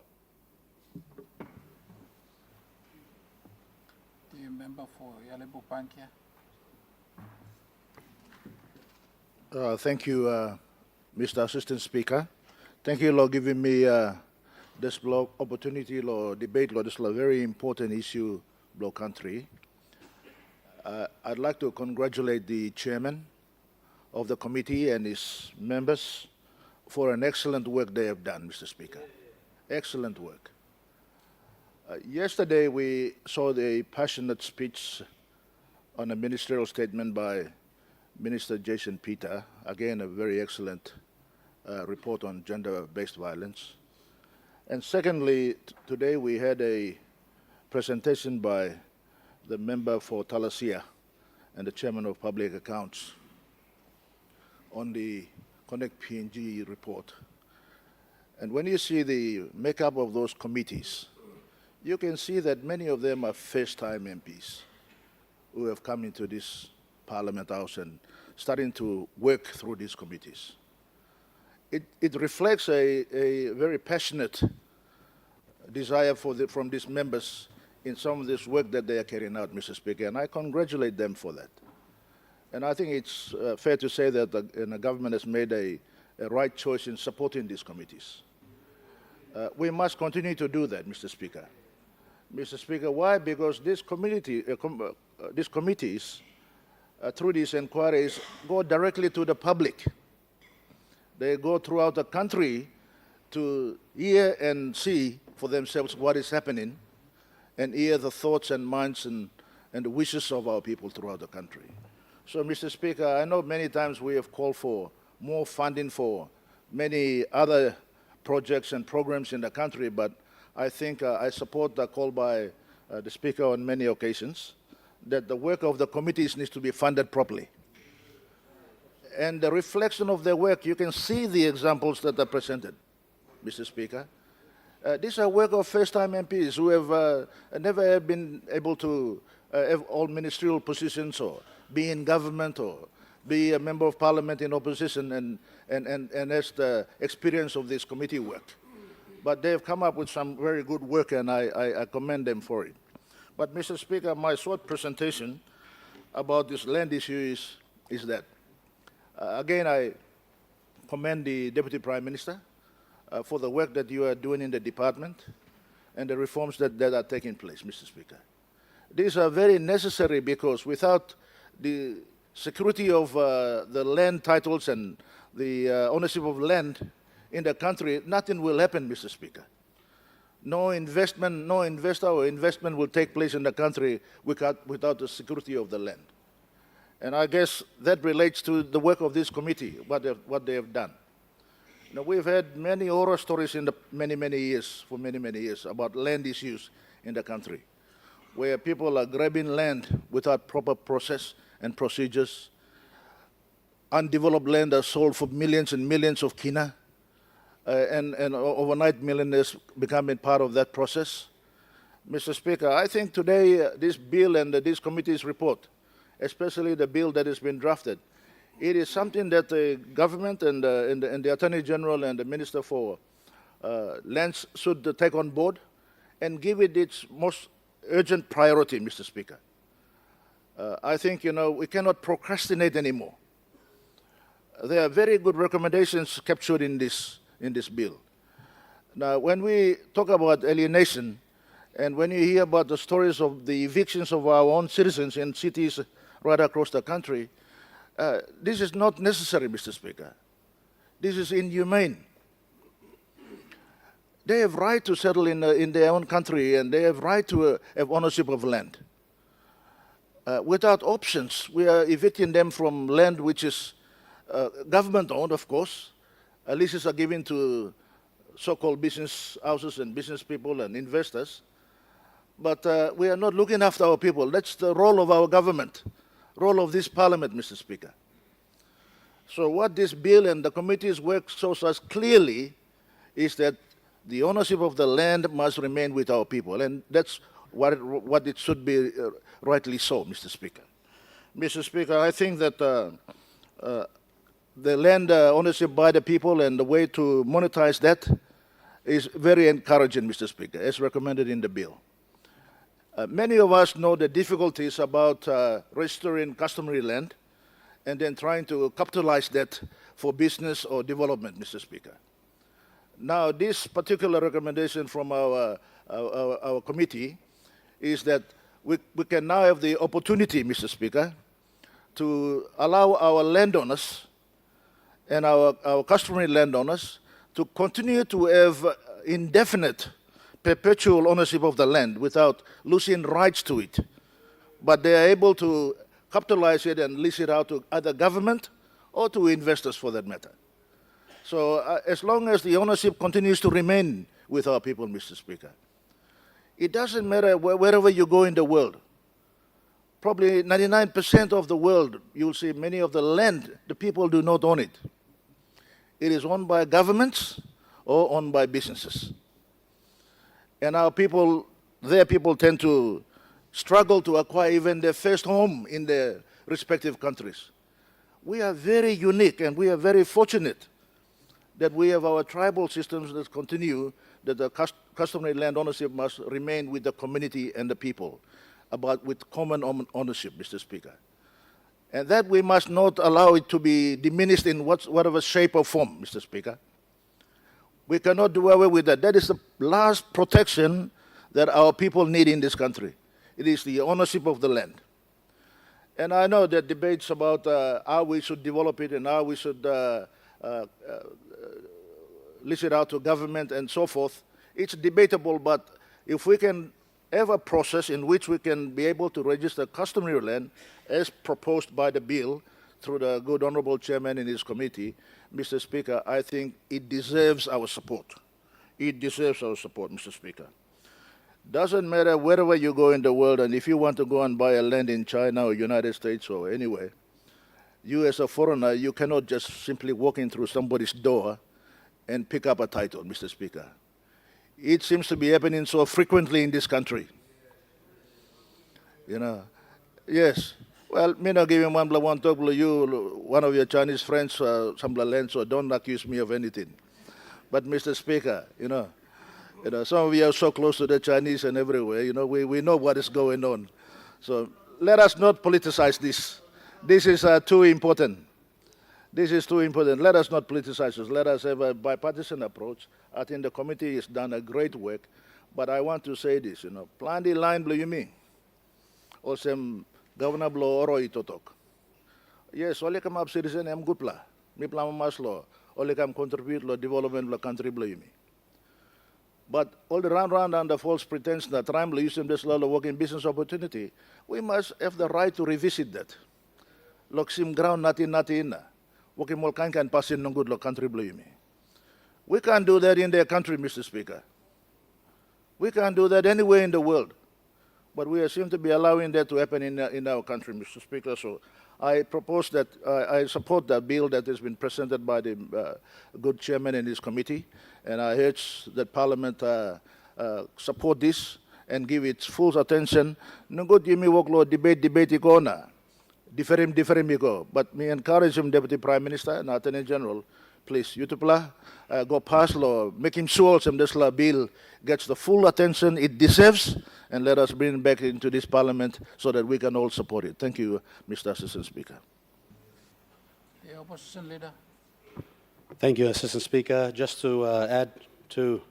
The member for Yalebu Pankia. Thank you, Mr. Assistant Speaker. Thank you for giving me this opportunity to debate this very important issue, Blow Country. I'd like to congratulate the chairman of the committee and his members for an excellent work they have done, Mr. Speaker. Excellent work. Yesterday, we saw the passionate speech on a ministerial statement by Minister Jason Peter. Again, a very excellent report on gender-based violence. And secondly, today we had a presentation by the member for Talasia and the chairman of Public Accounts on the Connect PNG report. And when you see the makeup of those committees, you can see that many of them are first-time MPs who have come into this Parliament House and starting to work through these committees. It reflects a very passionate desire from these members in some of this work that they are carrying out, Mr. Speaker, and I congratulate them for that. And I think it's fair to say that the government has made a right choice in supporting these committees. We must continue to do that, Mr. Speaker. Mr. Speaker, why? Because these committees, through these inquiries, go directly to the public. They go throughout the country to hear and see for themselves what is happening and hear the thoughts and minds and the wishes of our people throughout the country. So, Mr. Speaker, I know many times we have called for more funding for many other projects and programs in the country, but I think I support the call by the Speaker on many occasions that the work of the committees needs to be funded properly. And the reflection of their work, you can see the examples that are presented, Mr. Speaker. These are work of first-time MPs who have never been able to have all ministerial positions or be in government or be a member of parliament in opposition and has the experience of this committee work. But they have come up with some very good work and I commend them for it. But Mr. Speaker, my short presentation about this land issue is that, again, I commend the Deputy Prime Minister for the work that you are doing in the department and the reforms that are taking place, Mr. Speaker. These are very necessary because without the security of the land titles and the ownership of land in the country, nothing will happen, Mr. Speaker. No investment, no investor or investment will take place in the country without the security of the land. And I guess that relates to the work of this committee, what they have done. You know, we've had many horror stories in the many years about land issues in the country, where people are grabbing land without proper process and procedures. Undeveloped land are sold for millions and millions of kina, and overnight millionaires becoming part of that process. Mr. Speaker, I think today this bill and this committee's report, especially the bill that has been drafted, it is something that the government and the Attorney General and the Minister for lands should take on board and give it its most urgent priority, Mr. Speaker. I think, we cannot procrastinate anymore. There are very good recommendations captured in this bill. Now, when we talk about alienation, and when you hear about the stories of the evictions of our own citizens in cities right across the country, this is not necessary, Mr. Speaker. This is inhumane. They have right to settle in their own country, and they have right to have ownership of land. Without options, we are evicting them from land which is government-owned, of course. Leases are given to so-called business houses and business people and investors. But we are not looking after our people. That's the role of our government, role of this parliament, Mr. Speaker. So what this bill and the committee's work shows us clearly is that the ownership of the land must remain with our people, and that's what it should be rightly so, Mr. Speaker. Mr. Speaker, I think that the land ownership by the people and the way to monetize that is very encouraging, Mr. Speaker, as recommended in the bill. Many of us know the difficulties about registering customary land and then trying to capitalize that for business or development, Mr. Speaker. Now, this particular recommendation from our committee is that we can now have the opportunity, Mr. Speaker, to allow our landowners and our customary landowners to continue to have indefinite, perpetual ownership of the land without losing rights to it. But they are able to capitalize it and lease it out to either government or to investors for that matter. So as long as the ownership continues to remain with our people, Mr. Speaker, it doesn't matter wherever you go in the world. Probably 99% of the world, you'll see many of the land, the people do not own it. It is owned by governments or owned by businesses. And our people, their people tend to struggle to acquire even their first home in their respective countries. We are very unique and we are very fortunate that we have our tribal systems that continue, that the customary land ownership must remain with the community and the people, with common ownership, Mr. Speaker. And that we must not allow it to be diminished in whatever shape or form, Mr. Speaker. We cannot do away with that. That is the last protection that our people need in this country. It is the ownership of the land. And I know that debates about how we should develop it and how we should lease it out to government and so forth. It's debatable, but if we can have a process in which we can be able to register customary land as proposed by the bill through the good honorable chairman in his committee, Mr. Speaker, I think it deserves our support. It deserves our support, Mr. Speaker. Doesn't matter wherever you go in the world, and if you want to go and buy a land in China or United States or anywhere, you as a foreigner, you cannot just simply walk in through somebody's door and pick up a title, Mr. Speaker. It seems to be happening so frequently in this country. Yes. Well, me not giving one talk to you, one of your Chinese friends, some land, so don't accuse me of anything. But Mr. Speaker, some of you are so close to the Chinese and everywhere, we know what is going on. So let us not politicize this. This is too important. This is too important. Let us not politicize this. Let us have a bipartisan approach. I think the committee has done a great work. But I want to say this, plan the line blue you mean. Or some governor blow oro itotok. Yes, only come up citizen am good pla. Me plan mas law. Only come contribute to development of the country blue you mean. But all the round under false pretense that trying to use them this law working business opportunity, we must have the right to revisit that. Look sim ground natin. Working more can pass in no good lo country blue you mean. We can't do that in their country, Mr. Speaker. We can't do that anywhere in the world. But we seem to be allowing that to happen in our country, Mr. Speaker. So I propose that I support that bill that has been presented by the good chairman in his committee. And I urge that Parliament support this and give it full attention. No good you me work law debate ikona. Different iko. But me encourage him, Deputy Prime Minister and Attorney General, please, Yutupla, go pass law, making sure this bill gets the full attention it deserves, and let us bring it back into this parliament so that we can all support it. Thank you, Mr. Assistant Speaker. The opposition leader. Thank you, Assistant Speaker. Just to add to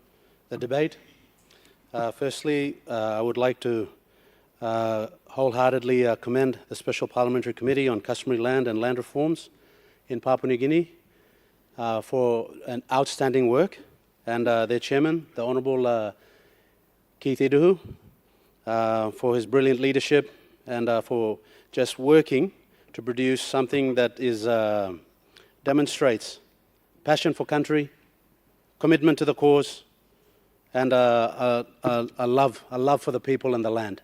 the debate, firstly, I would like to wholeheartedly commend the Special Parliamentary Committee on Customary Land and Land Reforms in Papua New Guinea for an outstanding work, and their chairman, the Honourable Keith Iduhu, for his brilliant leadership and for just working to produce something that is demonstrates passion for country, commitment to the cause, and a love for the people and the land.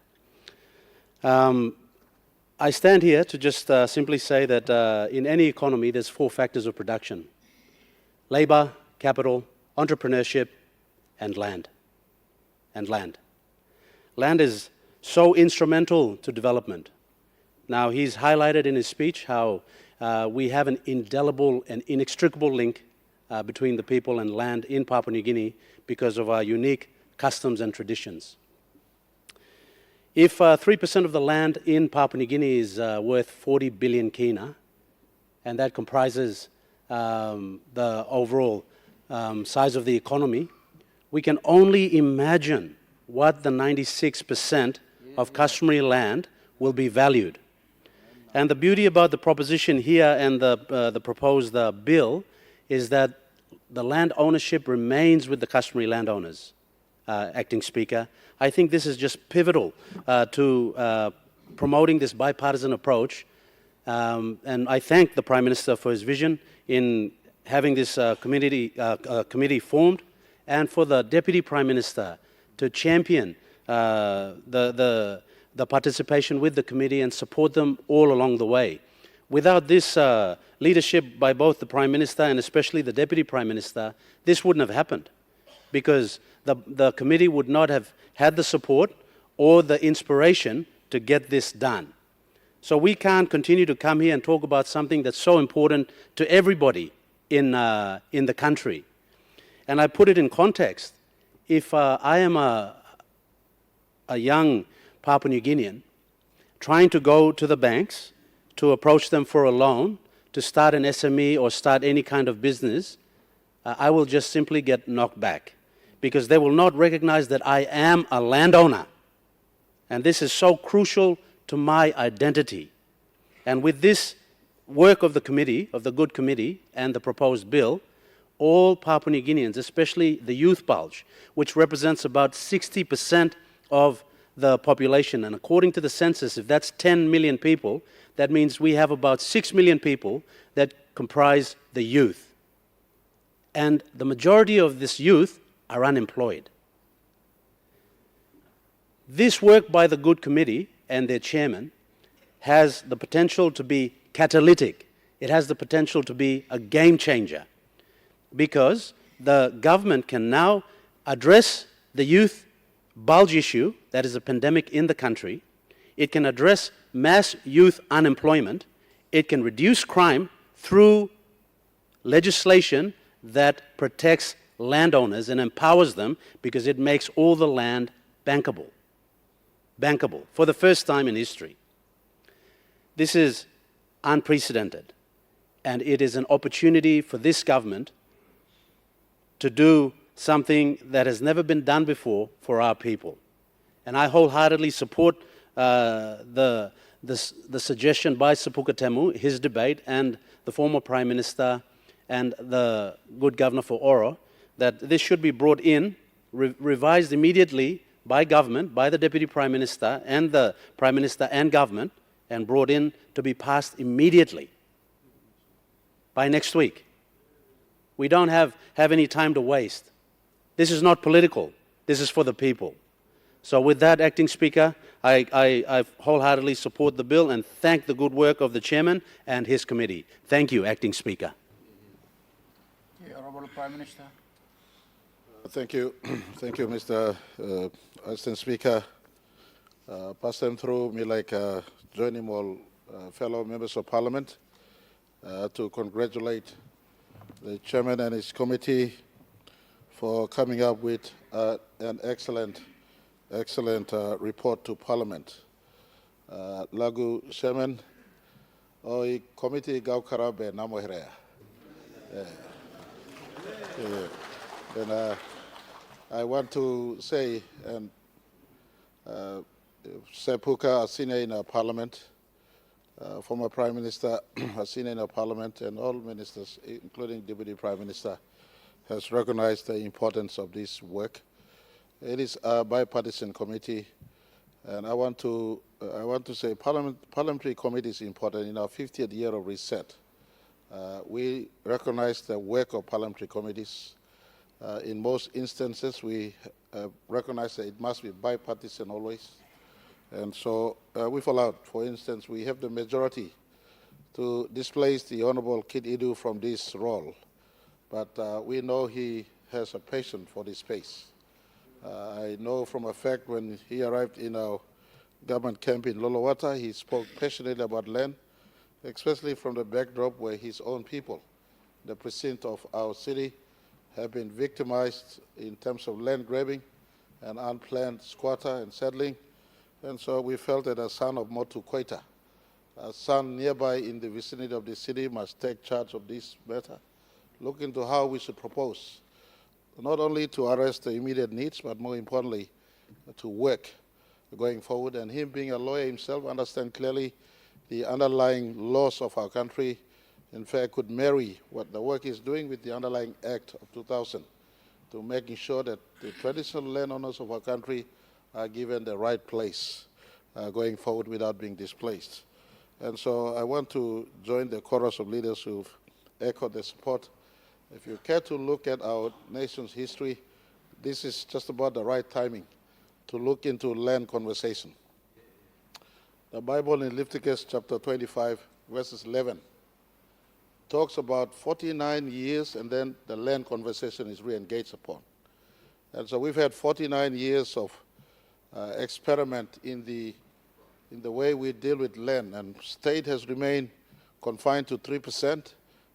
I stand here to just simply say that in any economy there's 4 factors of production: labor, capital, entrepreneurship, and land. Land is so instrumental to development. Now, he's highlighted in his speech how we have an indelible and inextricable link between the people and land in Papua New Guinea because of our unique customs and traditions. If 3% of the land in Papua New Guinea is worth 40 billion kina, and that comprises the overall size of the economy, we can only imagine what the 96% of customary land will be valued. And the beauty about the proposition here and the proposed bill is that the land ownership remains with the customary landowners, Acting Speaker. I think this is just pivotal to promoting this bipartisan approach, and I thank the Prime Minister for his vision in having this committee formed, and for the Deputy Prime Minister to champion the participation with the committee and support them all along the way. Without this leadership by both the Prime Minister and especially the Deputy Prime Minister, this wouldn't have happened, because the committee would not have had the support or the inspiration to get this done. So we can't continue to come here and talk about something that's so important to everybody in the country. And I put it in context. If I am a young Papua New Guinean trying to go to the banks to approach them for a loan to start an SME or start any kind of business, I will just simply get knocked back, because they will not recognize that I am a landowner. And this is so crucial to my identity. And with this work of the committee, of the good committee, and the proposed bill, all Papua New Guineans, especially the youth bulge, which represents about 60% of the population, and according to the census, if that's 10 million people, that means we have about 6 million people that comprise the youth. And the majority of this youth are unemployed. This work by the Good Committee and their chairman has the potential to be catalytic. It has the potential to be a game changer, because the government can now address the youth bulge issue, that is a pandemic in the country. It can address mass youth unemployment. It can reduce crime through legislation that protects landowners and empowers them, because it makes all the land bankable. Bankable, for the first time in history. This is unprecedented, and it is an opportunity for this government to do something that has never been done before for our people. And I wholeheartedly support the suggestion by Puka Temu, his debate, and the former Prime Minister and the good Governor for Oro, that this should be brought in, revised immediately by government, by the Deputy Prime Minister and the Prime Minister and government, and brought in to be passed immediately by next week. We don't have any time to waste. This is not political. This is for the people. So with that, Acting Speaker, I wholeheartedly support the bill and thank the good work of the Chairman and his committee. Thank you, Acting Speaker. The Honourable Prime Minister. Thank you. Thank you, Mr. Assistant Speaker. Pass them through me like joining all fellow members of Parliament to congratulate the chairman and his committee for coming up with an excellent report to Parliament. Lagu chairman, oi committee gau karabe namo herea. And I want to say, and Puka, a senior in our Parliament, former Prime Minister, a senior in our Parliament, and all ministers, including Deputy Prime Minister, has recognized the importance of this work. It is a bipartisan committee, and I want to say parliamentary committee is important. In our 50th year of reset, we recognize the work of parliamentary committees. In most instances, we recognize that it must be bipartisan always. And so we fall out. For instance, we have the majority to displace the Honorable Keith Iduhu from this role. But we know he has a passion for this space. I know from a fact when he arrived in our government camp in Lolowata, he spoke passionately about land, especially from the backdrop where his own people, the precinct of our city, have been victimized in terms of land grabbing and unplanned squatter and settling. And so we felt that a son of Motu Koita, a son nearby in the vicinity of the city, must take charge of this matter, look into how we should propose, not only to address the immediate needs, but more importantly, to work going forward. And him being a lawyer himself, understand clearly the underlying laws of our country, in fact, could marry what the work is doing with the underlying Act of 2000 to making sure that the traditional landowners of our country are given the right place going forward without being displaced. And so I want to join the chorus of leaders who've echoed the support. If you care to look at our nation's history, this is just about the right timing to look into land conversation. The Bible in Leviticus chapter 25, verses 11, talks about 49 years, and then the land conversation is re-engaged upon. And so we've had 49 years of experiment in the way we deal with land, and state has remained confined to 3%.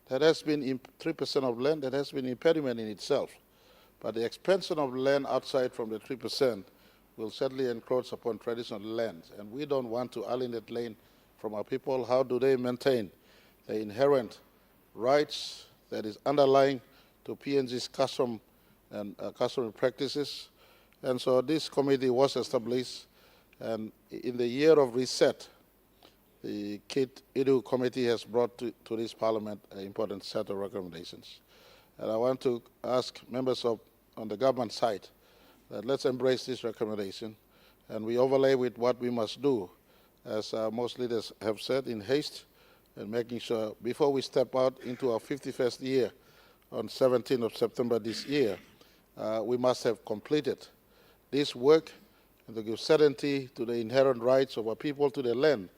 That has been 3% of land, that has been impediment in itself. But the expansion of land outside from the 3% will certainly encroach upon traditional lands, and we don't want to alienate land from our people. How do they maintain the inherent rights that is underlying to PNG's custom and customary practices? And so this committee was established, and in the year of reset, the Keith Iduhu committee has brought to this parliament an important set of recommendations. And I want to ask members on the government side that let's embrace this recommendation, and we overlay with what we must do, as most leaders have said, in haste, and making sure before we step out into our 51st year on 17th of September this year, we must have completed this work and to give certainty to the inherent rights of our people to their land,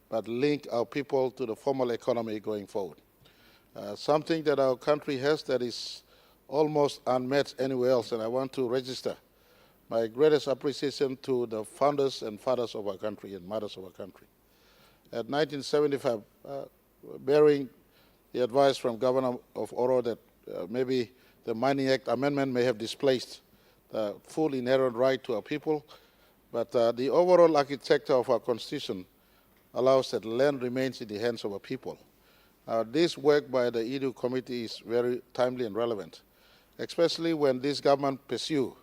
but link our people to the formal economy going forward. Something that our country has that is almost unmet anywhere else, and I want to register my greatest appreciation to the founders and fathers of our country and mothers of our country. At 1975, bearing the advice from Governor of Oro that maybe the Mining Act amendment may have displaced the full inherent right to our people, but the overall architecture of our Constitution allows that land remains in the hands of our people. This work by the Iduhu Committee is very timely and relevant, especially when this government pursue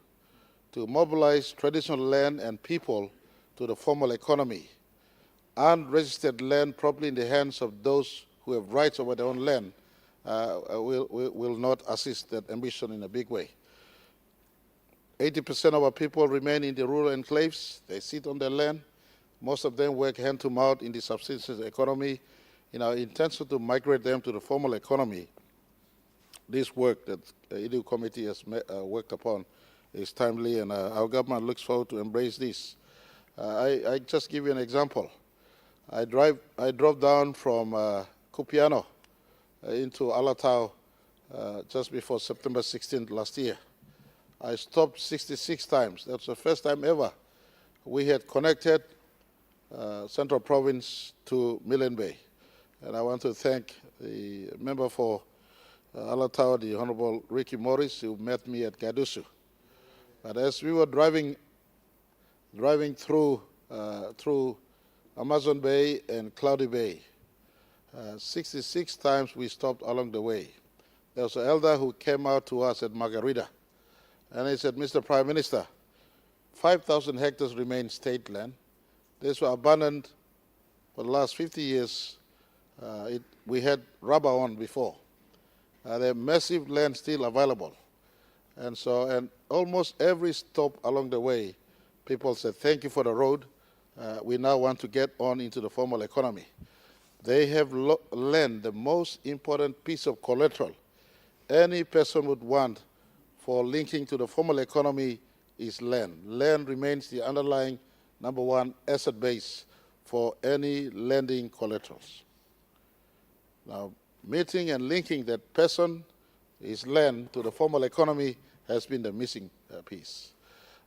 to mobilize traditional land and people to the formal economy. Unregistered land properly in the hands of those who have rights over their own land will not assist that ambition in a big way. 80% of our people remain in the rural enclaves. They sit on their land. Most of them work hand to mouth in the subsistence economy. In our intention to migrate them to the formal economy, this work that the Iduhu Committee has worked upon is timely, and our government looks forward to embrace this. I just give you an example. I drove down from Kupiano into Alatau just before September 16th last year. I stopped 66 times. That's the first time ever we had connected Central Province to Milne Bay. And I want to thank the member for Alatawa, the Honorable Ricky Morris, who met me at Gadusu. But as we were driving through Amazon Bay and Cloudy Bay, 66 times we stopped along the way. There was an elder who came out to us at Margarita, and he said, Mr. Prime Minister, 5,000 hectares remain state land. These were abandoned for the last 50 years. We had rubber on before. There are massive land still available. And almost every stop along the way, people said, thank you for the road. We now want to get on into the formal economy. They have land, the most important piece of collateral any person would want for linking to the formal economy is land. Land remains the underlying number one asset base for any lending collaterals. Now, meeting and linking that person, his land, to the formal economy has been the missing piece.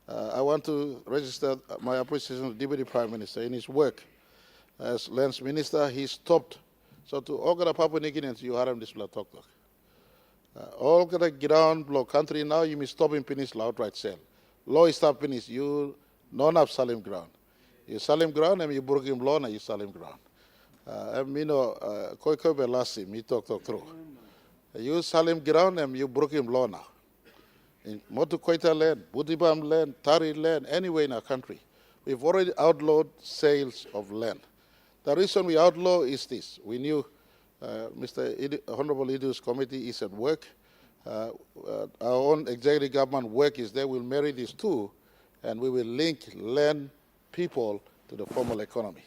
I want to register my appreciation to the Deputy Prime Minister in his work as Lands Minister. He stopped. So to all the Papua New Guineans, you haram this talk. All the ground block country now, you may stop in Peninsula outright sale. Law is stop finish, you non have Salim ground. You Salim ground and you broke him law and you Salim ground. I mean, koi belasi, me talk through. You Salim ground and you broke him law now. In Motukoita land, Budibam land, Tari land, anywhere in our country, we've already outlawed sales of land. The reason we outlaw is this. We knew Honorable Iduhu's committee is at work. Our own executive government work is there. We'll marry these two, and we will link land people to the formal economy.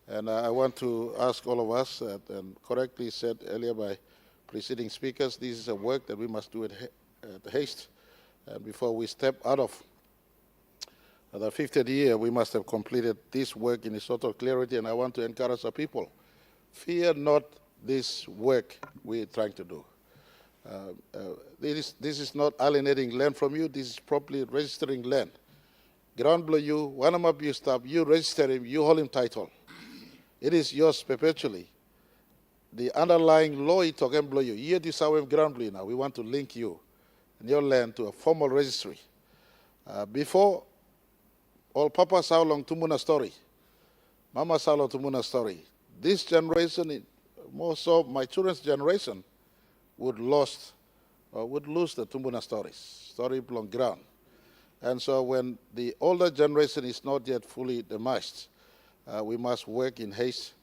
And I want to ask all of us, and correctly said earlier by preceding speakers, this is a work that we must do at haste. Before we step out of the 50th year, we must have completed this work in a sort of clarity, and I want to encourage our people. Fear not this work we're trying to do. This is not alienating land from you, this is properly registering land. Ground below you, one of up you stop, you register him, you hold him title. It is yours perpetually. The underlying law is talking below you. Here this our ground below now. We want to link you and your land to a formal registry. Before, all Papa Saulong Tumuna story, Mama Saulo Tumuna story. This generation, more so my children's generation, would lose the Tumuna story belong ground. And so when the older generation is not yet fully demised, we must work in haste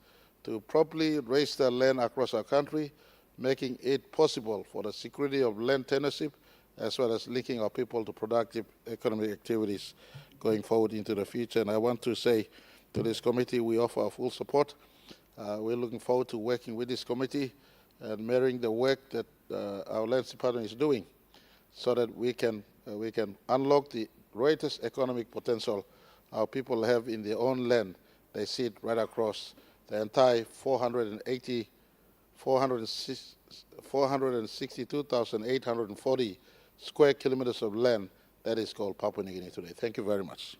to properly register land across our country, making it possible for the security of land tenureship, as well as linking our people to productive economic activities going forward into the future. And I want to say to this committee, we offer our full support. We're looking forward to working with this committee and mirroring the work that our Lands Department is doing so that we can unlock the greatest economic potential our people have in their own land. They see it right across the entire 462,840 square kilometers of land that is called Papua New Guinea today. Thank you very much.